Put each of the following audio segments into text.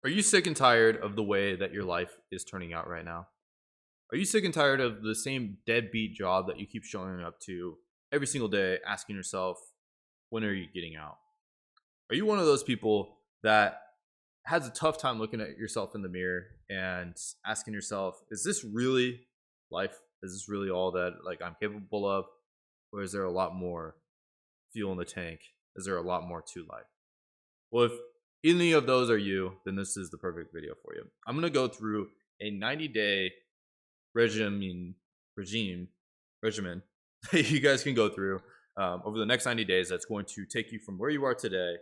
Are you sick and tired of the way that your life is turning out right now? Are you sick and tired of the same deadbeat job that you keep showing up to every single day, asking yourself, when are you getting out? Are you one of those people that has a tough time looking at yourself in the mirror and asking yourself, is this really life? Is this really all that like I'm capable of? Or is there a lot more fuel in the tank? Is there a lot more to life? Well, if any of those are you, then this is the perfect video for you. I'm gonna go through a 90-day regimen regime regimen that you guys can go through over the next 90 days. That's going to take you from where you are today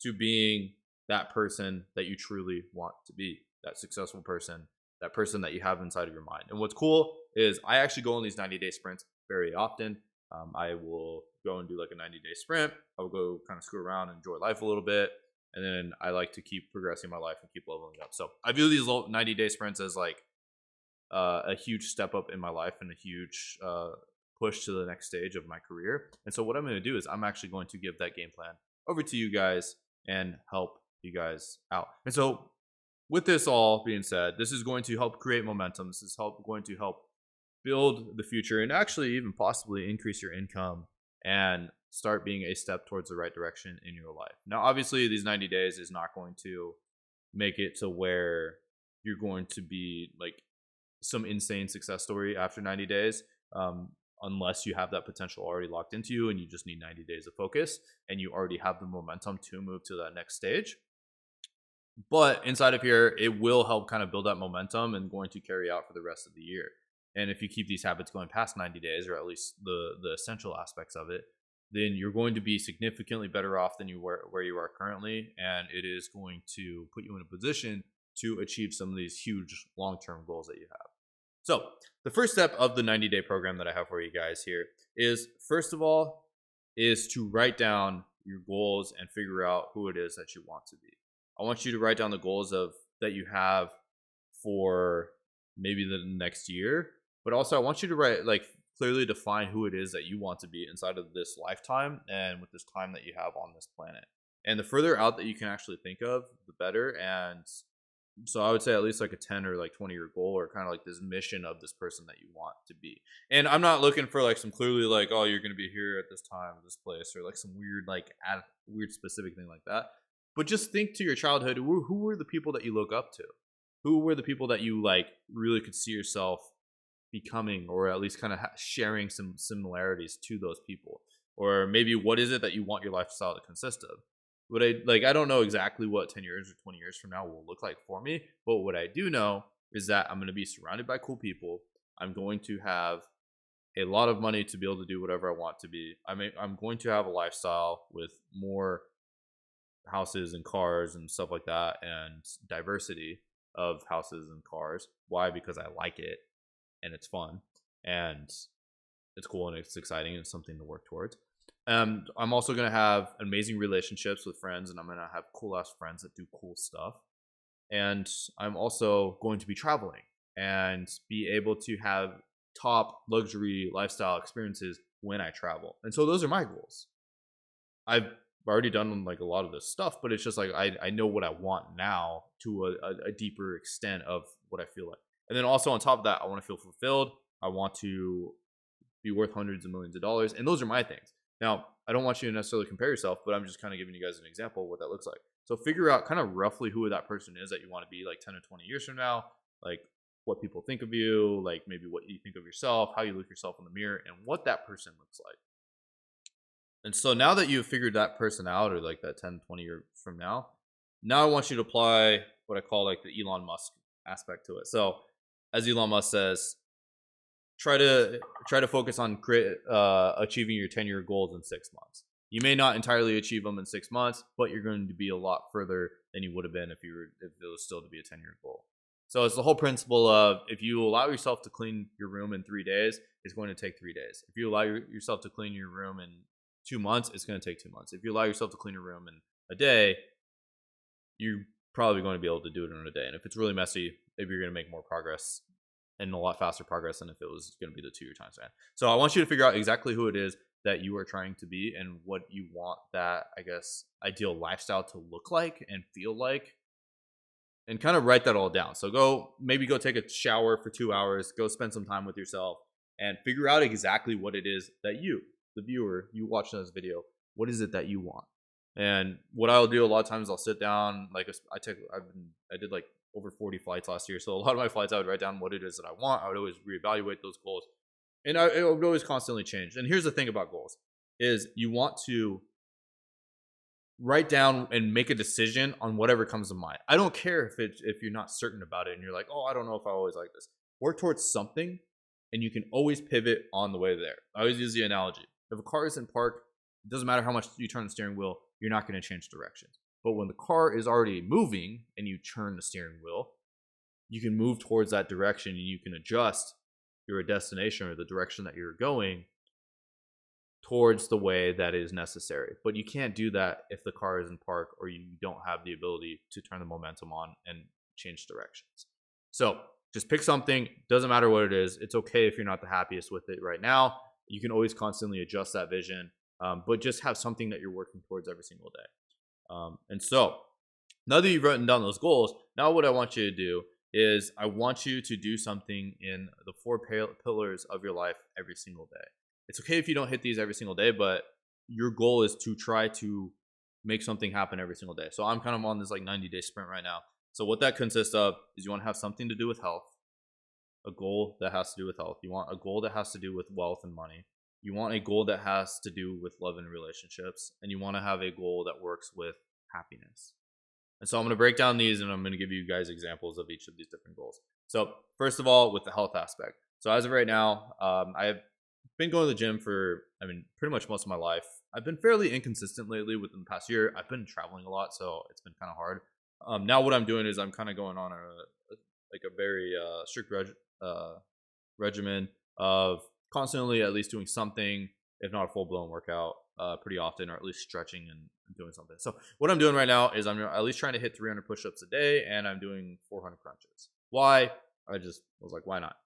to being that person that you truly want to be, that successful person, that person that you have inside of your mind. And what's cool is I actually go on these 90-day sprints very often. I will go and do like a 90-day sprint. I will go kind of screw around and enjoy life a little bit. And then I like to keep progressing my life and keep leveling up. So I view these 90-day sprints as like a huge step up in my life and a huge push to the next stage of my career. And so what I'm going to do is I'm actually going to give that game plan over to you guys and help you guys out. And so with this all being said, this is going to help create momentum. This is going to help build the future and actually even possibly increase your income and start being a step towards the right direction in your life. Now, obviously, these 90 days is not going to make it to where you're going to be like some insane success story after 90 days. Unless you have that potential already locked into you and you just need 90 days of focus and you already have the momentum to move to that next stage. But inside of here, it will help kind of build that momentum and going to carry out for the rest of the year. And if you keep these habits going past 90 days, or at least the essential aspects of it, then you're going to be significantly better off than you were where you are currently. And it is going to put you in a position to achieve some of these huge long-term goals that you have. So the first step of the 90-day program that I have for you guys here is, first of all, is to write down your goals and figure out who it is that you want to be. I want you to write down the goals of that you have for maybe the next year, but also I want you to write like clearly define who it is that you want to be inside of this lifetime and with this time that you have on this planet. And the further out that you can actually think of, the better. And so I would say at least like a 10 or like 20-year goal, or kind of like this mission of this person that you want to be. And I'm not looking for like some clearly like, oh, you're going to be here at this time, this place, or like some weird, like weird specific thing like that. But just think to your childhood, who were the people that you look up to? Who were the people that you like really could see yourself becoming, or at least kind of sharing some similarities to those people? Or maybe what is it that you want your lifestyle to consist of? I don't know exactly what 10 years or 20 years from now will look like for me, but what I do know is that I'm going to be surrounded by cool people. I'm going to have a lot of money to be able to do whatever I want to be. I'm going to have a lifestyle with more houses and cars and stuff like that, and diversity of houses and cars. Why? Because I like it and it's fun and it's cool and it's exciting and it's something to work towards. I'm also going to have amazing relationships with friends, and I'm going to have cool ass friends that do cool stuff. And I'm also going to be traveling and be able to have top luxury lifestyle experiences when I travel. And so those are my goals. I've already done like a lot of this stuff, but it's just like I know what I want now to a deeper extent of what I feel like. And then also on top of that, I want to feel fulfilled. I want to be worth hundreds of millions of dollars. And those are my things. Now, I don't want you to necessarily compare yourself, but I'm just kind of giving you guys an example of what that looks like. So figure out kind of roughly who that person is that you want to be like 10 or 20 years from now, like what people think of you, like maybe what you think of yourself, how you look yourself in the mirror, and what that person looks like. And so now that you've figured that person out, or like that 10, 20 years from now I want you to apply what I call like the Elon Musk aspect to it. So as Elon Musk says, try to focus on achieving your 10-year goals in 6 months. You may not entirely achieve them in 6 months, but you're going to be a lot further than you would have been if it was still to be a 10-year goal. So it's the whole principle of, if you allow yourself to clean your room in 3 days, it's going to take 3 days. If you allow yourself to clean your room in 2 months, it's going to take 2 months. If you allow yourself to clean your room in a day, you're probably going to be able to do it in a day. And if it's really messy, maybe you're going to make more progress and a lot faster progress than if it was going to be the 2-year time span. So I want you to figure out exactly who it is that you are trying to be and what you want that, I guess, ideal lifestyle to look like and feel like. and kind of write that all down. So go take a shower for 2 hours, go spend some time with yourself and figure out exactly what it is that you, the viewer, you watching this video, what is it that you want? And what I'll do a lot of times, I'll sit down, like I did like over 40 flights last year. So a lot of my flights, I would write down what it is that I want. I would always reevaluate those goals, and it would always constantly change. And here's the thing about goals is you want to write down and make a decision on whatever comes to mind. I don't care if you're not certain about it and you're like, oh, I don't know if I always like this. Work towards something, and you can always pivot on the way there. I always use the analogy: if a car is in park, it doesn't matter how much you turn the steering wheel, you're not going to change directions. But when the car is already moving and you turn the steering wheel, you can move towards that direction and you can adjust your destination or the direction that you're going towards the way that is necessary. But you can't do that if the car is in park or you don't have the ability to turn the momentum on and change directions. So just pick something. Doesn't matter what it is. It's okay if you're not the happiest with it right now. You can always constantly adjust that vision, but just have something that you're working towards every single day. And so now that you've written down those goals, now what I want you to do is I want you to do something in the 4 pillars of your life every single day. It's okay if you don't hit these every single day, but your goal is to try to make something happen every single day. So I'm kind of on this like 90-day sprint right now. So what that consists of is you want to have something to do with health, a goal that has to do with health. You want a goal that has to do with wealth and money. You want a goal that has to do with love and relationships, and you want to have a goal that works with happiness. And so I'm going to break down these, and I'm going to give you guys examples of each of these different goals. So first of all, with the health aspect. So as of right now, I've been going to the gym for, pretty much most of my life. I've been fairly inconsistent lately within the past year. I've been traveling a lot, so it's been kind of hard. Now what I'm doing is I'm kind of going on a very strict regimen of constantly at least doing something, if not a full-blown workout, pretty often, or at least stretching and doing something. So what I'm doing right now is I'm at least trying to hit 300 push-ups a day, and I'm doing 400 crunches. Why? I just was like, why not?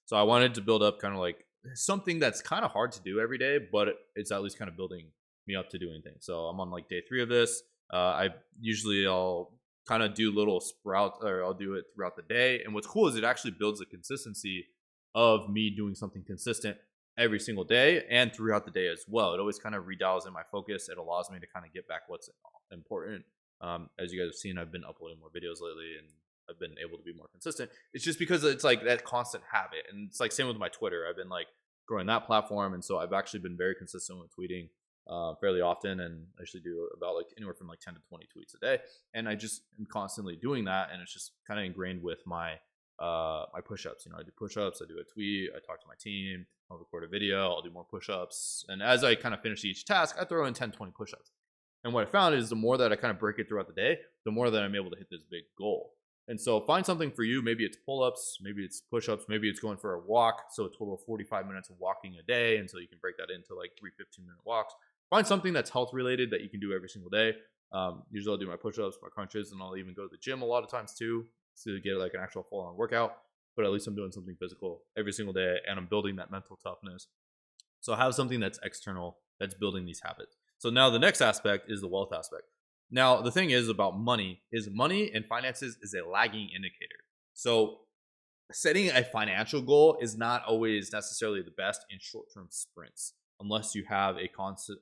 So I wanted to build up kind of like something that's kind of hard to do every day, but it's at least kind of building me up to doing things. So I'm on like day 3 of this. I'll kind of do little sprouts, or I'll do it throughout the day. And what's cool is it actually builds a consistency of me doing something consistent every single day and throughout the day as well. It always kind of redials in my focus. It allows me to kind of get back what's important. As you guys have seen, I've been uploading more videos lately, and I've been able to be more consistent. It's just because it's like that constant habit. And it's like same with my Twitter. I've been like growing that platform, and so I've actually been very consistent with tweeting fairly often, and I usually do about like anywhere from like 10 to 20 tweets a day. And I just am constantly doing that, and it's just kind of ingrained with my push-ups. I do push-ups, I do a tweet, I talk to my team, I'll record a video, I'll do more push-ups, and as I kind of finish each task, I throw in 10, 20 push-ups. And what I found is the more that I kind of break it throughout the day, the more that I'm able to hit this big goal. And so find something for you. Maybe it's pull-ups, maybe it's push-ups, maybe it's going for a walk, so a total of 45 minutes of walking a day, and so you can break that into like 3 15-minute walks. Find something that's health related that you can do every single day. Usually I'll do my push-ups, my crunches, and I'll even go to the gym a lot of times too, to get like an actual full-on workout. But at least I'm doing something physical every single day, and I'm building that mental toughness. So I have something that's external that's building these habits. So now the next aspect is the wealth aspect. Now the thing is about money and finances is a lagging indicator. So setting a financial goal is not always necessarily the best in short-term sprints, unless you have a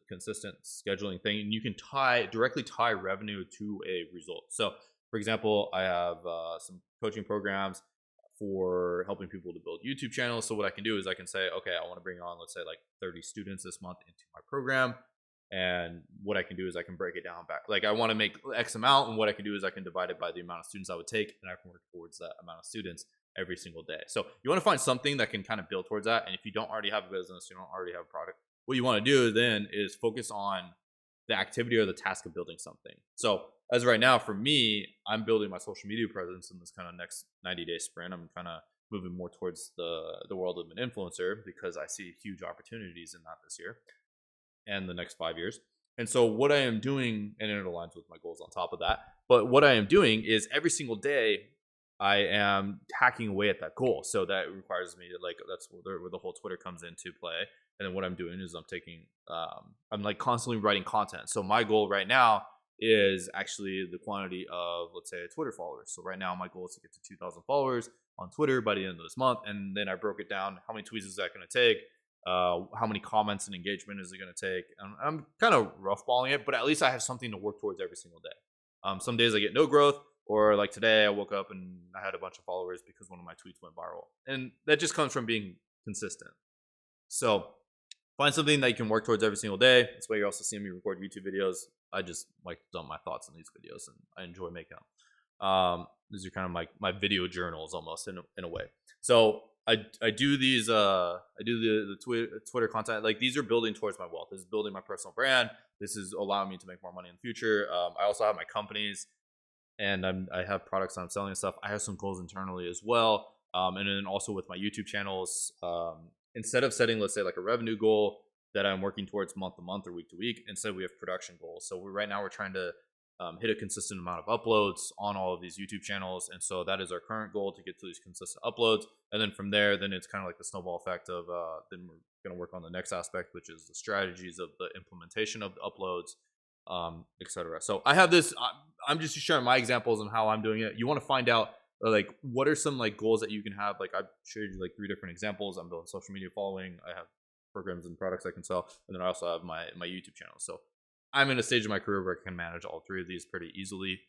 consistent scheduling thing, and you can directly tie revenue to a result. So for example, I have some coaching programs for helping people to build YouTube channels. So what I can do is I can say, okay, I want to bring on, let's say like 30 students this month into my program. And what I can do is I can break it down back. Like I want to make X amount, and what I can do is I can divide it by the amount of students I would take, and I can work towards that amount of students every single day. So you want to find something that can kind of build towards that. And if you don't already have a business, you don't already have a product, what you want to do then is focus on the activity or the task of building something. So as of right now, for me, I'm building my social media presence in this kind of next 90-day sprint. I'm kind of moving more towards the world of an influencer, because I see huge opportunities in that this year and the next 5 years. And so what I am doing, and it aligns with my goals on top of that, but what I am doing is every single day I am hacking away at that goal. So that requires me to that's where the whole Twitter comes into play. And then what I'm doing is I'm like constantly writing content. So my goal right now is actually the quantity of, let's say, Twitter followers. So right now my goal is to get to 2,000 followers on Twitter by the end of this month, and then I broke it down. How many tweets is that going to take? How many comments and engagement is it going to take? And I'm kind of roughballing it, but at least I have something to work towards every single day. Some days I get no growth, or like today I woke up and I had a bunch of followers because one of my tweets went viral, and that just comes from being consistent. So find something that you can work towards every single day. That's why you're also seeing me record YouTube videos. I just like to dump my thoughts in these videos, and I enjoy making them. These are kind of like my video journals almost in a way. So I do these I do the Twitter content. Like, these are building towards my wealth. This is building my personal brand. This is allowing me to make more money in the future. I also have my companies, and I have products that I'm selling and stuff. I have some goals internally as well. And then also with my YouTube channels, instead of setting, let's say, like a revenue goal that I'm working towards month to month or week to week, instead we have production goals. So right now we're trying to hit a consistent amount of uploads on all of these YouTube channels. And so that is our current goal, to get to these consistent uploads. And then from there, then it's kind of like the snowball effect of then we're going to work on the next aspect, which is the strategies of the implementation of the uploads, etc. So I have this, I'm just sharing my examples on how I'm doing it. You want to find out, like, what are some like goals that you can have? Like, I've showed you like 3 different examples. I'm building social media following. I have programs and products I can sell, and then I also have my YouTube channel. So I'm in a stage of my career where I can manage all 3 of these pretty easily,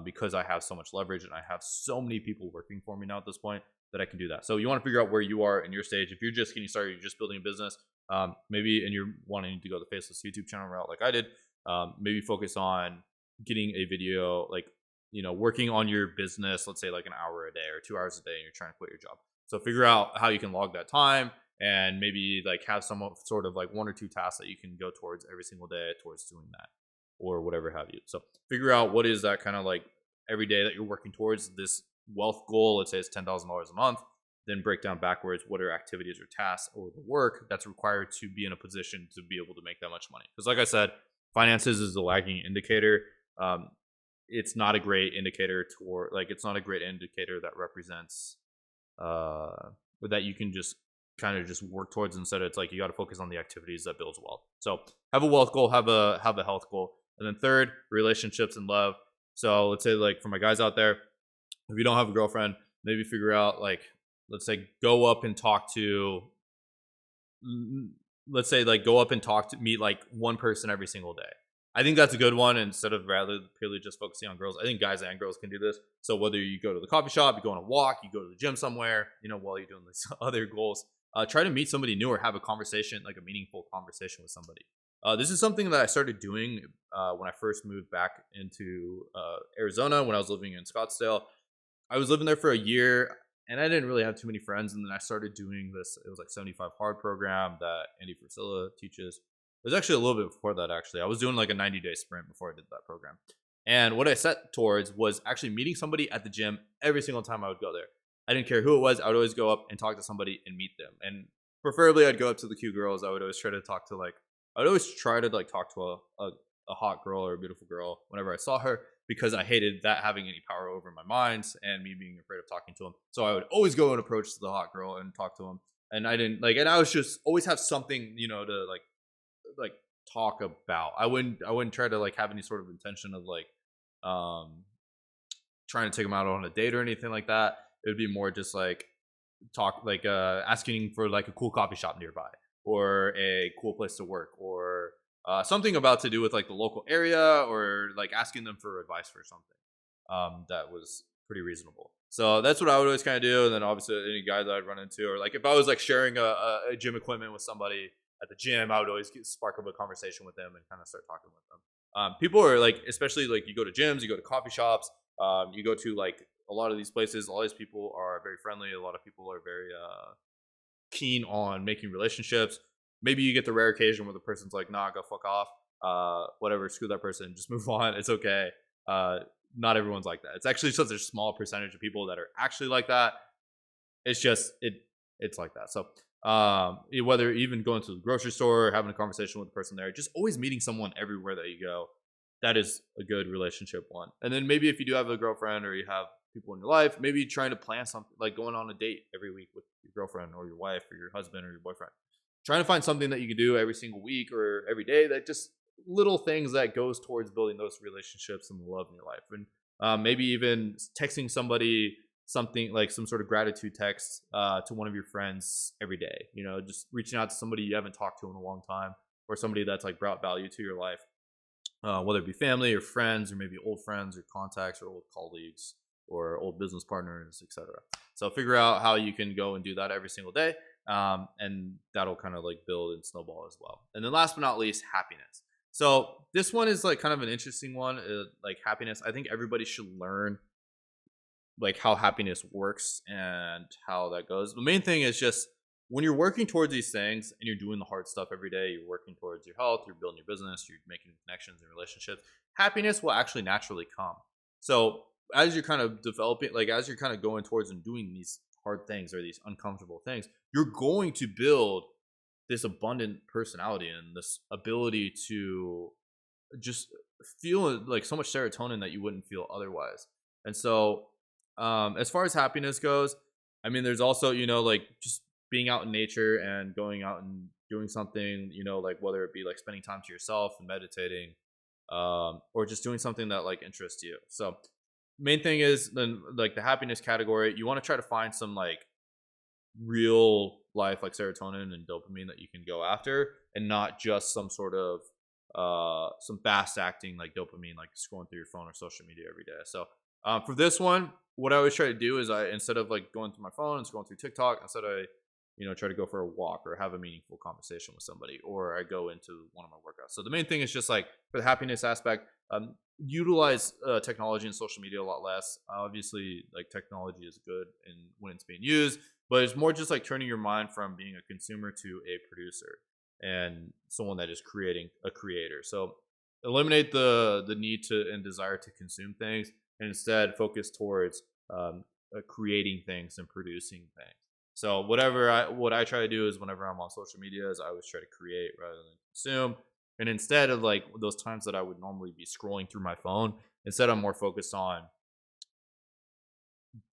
because I have so much leverage and I have so many people working for me now at this point that I can do that. So you want to figure out where you are in your stage. If you're just getting started, you're just building a business, maybe, and you're wanting to go the faceless YouTube channel route like I did, maybe focus on getting a video, like, working on your business, let's say like an hour a day or 2 hours a day, and you're trying to quit your job. So figure out how you can log that time, and maybe like have some sort of like 1 or 2 tasks that you can go towards every single day towards doing that, or whatever have you. So figure out what is that kind of like every day that you're working towards this wealth goal. Let's say it's $10,000 a month. Then break down backwards what are activities or tasks or the work that's required to be in a position to be able to make that much money. Because like I said, finances is a lagging indicator. It's not a great indicator toward, like, it's not a great indicator that represents that you can just kind of just work towards. Instead, it's like you got to focus on the activities that builds wealth. So have a wealth goal, have a health goal. And then third, relationships and love. So let's say, like, for my guys out there, if you don't have a girlfriend, maybe figure out, like, let's say go up and talk to, meet like one person every single day. I think that's a good one, instead of rather purely just focusing on girls. I think guys and girls can do this. So whether you go to the coffee shop, you go on a walk, you go to the gym somewhere, while you're doing these other goals, try to meet somebody new or have a conversation, like a meaningful conversation with somebody. This is something that I started doing when I first moved back into Arizona, when I was living in Scottsdale. I was living there for a year, and I didn't really have too many friends. And then I started doing this. It was like 75 Hard program that Andy Frisella teaches. It was actually a little bit before that, actually. I was doing like a 90-day sprint before I did that program. And what I set towards was actually meeting somebody at the gym every single time I would go there. I didn't care who it was. I would always go up and talk to somebody and meet them. And preferably I'd go up to the cute girls. I would always try to talk to a hot girl or a beautiful girl whenever I saw her, because I hated that having any power over my mind and me being afraid of talking to them. So I would always go and approach the hot girl and talk to them. And I didn't like, and I was just always have something, to like talk about. I wouldn't try to like have any sort of intention of like trying to take them out on a date or anything like that. It would be more just like talk, like asking for like a cool coffee shop nearby, or a cool place to work, or something about to do with like the local area, or like asking them for advice for something that was pretty reasonable. So that's what I would always kind of do. And then obviously any guy that I'd run into, or like if I was like sharing a gym equipment with somebody at the gym, I would always spark up a conversation with them and kind of start talking with them. People are like, especially like you go to gyms, you go to coffee shops, you go to like a lot of these places, all these people are very friendly. A lot of people are very keen on making relationships. Maybe you get the rare occasion where the person's like, nah, go fuck off. Whatever, screw that person, just move on. It's okay. Not everyone's like that. It's actually such a small percentage of people that are actually like that. It's just, it's like that. So whether even going to the grocery store, having a conversation with the person there, just always meeting someone everywhere that you go, that is a good relationship one. And then maybe if you do have a girlfriend, or you have people in your life, maybe trying to plan something, like going on a date every week with your girlfriend or your wife or your husband or your boyfriend. Trying to find something that you can do every single week or every day that just little things that goes towards building those relationships and the love in your life. And maybe even texting somebody something like some sort of gratitude text to one of your friends every day. You know, just reaching out to somebody you haven't talked to in a long time, or somebody that's like brought value to your life, whether it be family or friends, or maybe old friends or contacts or old colleagues or old business partners, etc. So figure out how you can go and do that every single day, and that'll kind of like build and snowball as well. And then last but not least, happiness. So this one is like kind of an interesting one. Like happiness, I think everybody should learn like how happiness works and how that goes. The main thing is just when you're working towards these things and you're doing the hard stuff every day, you're working towards your health, you're building your business, you're making connections and relationships, happiness will actually naturally come. So as you're kind of developing, like as you're kind of going towards and doing these hard things or these uncomfortable things, you're going to build this abundant personality and this ability to just feel like so much serotonin that you wouldn't feel otherwise. And so as far as happiness goes, I mean, there's also, you know, like just being out in nature and going out and doing something, you know, like whether it be like spending time to yourself and meditating, or just doing something that like interests you. So main thing is then like the happiness category, you want to try to find some like real life like serotonin and dopamine that you can go after, and not just some sort of some fast acting like dopamine like scrolling through your phone or social media every day. So for this one, what I always try to do is I, instead of like going through my phone and scrolling through TikTok, instead I, you know, try to go for a walk or have a meaningful conversation with somebody, or I go into one of my workouts. So the main thing is just like for the happiness aspect, utilize technology and social media a lot less. Obviously, like technology is good and when it's being used, but it's more just like turning your mind from being a consumer to a producer and someone that is creating a creator. So eliminate the need to and desire to consume things, and instead focus towards creating things and producing things. So what I try to do is whenever I'm on social media is I always try to create rather than consume. And instead of like those times that I would normally be scrolling through my phone, instead I'm more focused on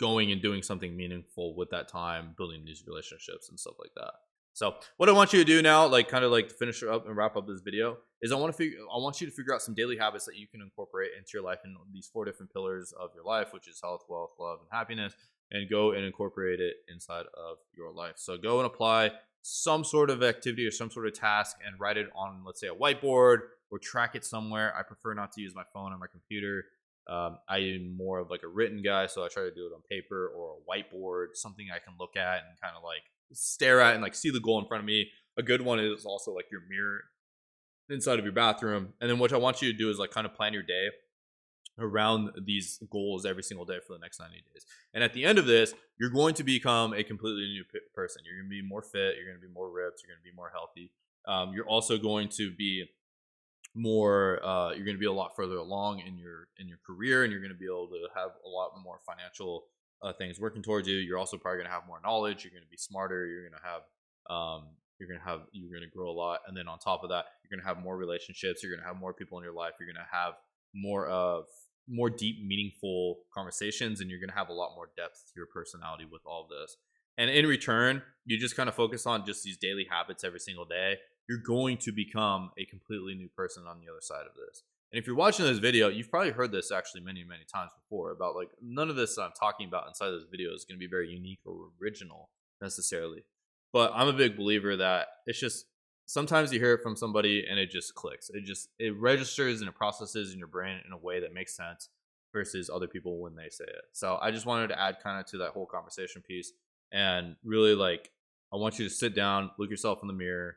going and doing something meaningful with that time, building these relationships and stuff like that. So what I want you to do now, like kind of like to finish up and wrap up this video, is I want you to figure out some daily habits that you can incorporate into your life in these 4 different pillars of your life, which is health, wealth, love, and happiness, and go and incorporate it inside of your life. So go and apply some sort of activity or some sort of task and write it on, let's say, a whiteboard, or track it somewhere. I prefer not to use my phone or my computer. I am more of like a written guy, so I try to do it on paper or a whiteboard, something I can look at and kind of like stare at and like see the goal in front of me. A good one is also like your mirror inside of your bathroom. And then what I want you to do is like kind of plan your day around these goals every single day for the next 90 days. And at the end of this, you're going to become a completely new person. You're going to be more fit, you're going to be more ripped, you're going to be more healthy. You're also going to be more you're going to be a lot further along in your career, and you're going to be able to have a lot more financial things working towards you. You're also probably going to have more knowledge, you're going to be smarter, you're going to have you're going to grow a lot. And then on top of that, you're going to have more relationships, you're going to have more people in your life, you're going to have more deep, meaningful conversations, and you're going to have a lot more depth to your personality with all of this. And in return, you just kind of focus on just these daily habits every single day. You're going to become a completely new person on the other side of this. And if you're watching this video, you've probably heard this actually many, many times before about like none of this I'm talking about inside of this video is going to be very unique or original necessarily. But I'm a big believer that it's just sometimes you hear it from somebody and it just clicks. It registers and it processes in your brain in a way that makes sense versus other people when they say it. So I just wanted to add kind of to that whole conversation piece, and really like I want you to sit down, look yourself in the mirror,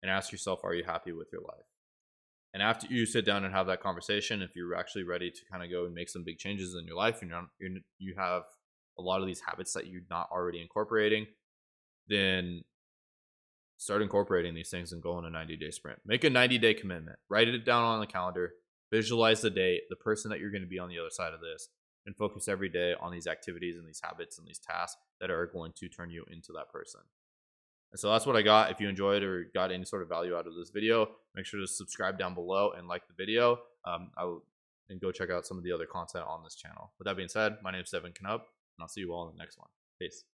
and ask yourself, are you happy with your life? And after you sit down and have that conversation, if you're actually ready to kind of go and make some big changes in your life, and you have a lot of these habits that you're not already incorporating, then start incorporating these things and go on a 90-day sprint. Make a 90-day commitment. Write it down on the calendar. Visualize the date, the person that you're going to be on the other side of this, and focus every day on these activities and these habits and these tasks that are going to turn you into that person. And so that's what I got. If you enjoyed or got any sort of value out of this video, make sure to subscribe down below and like the video. And go check out some of the other content on this channel. With that being said, my name is Devon Canup, and I'll see you all in the next one. Peace.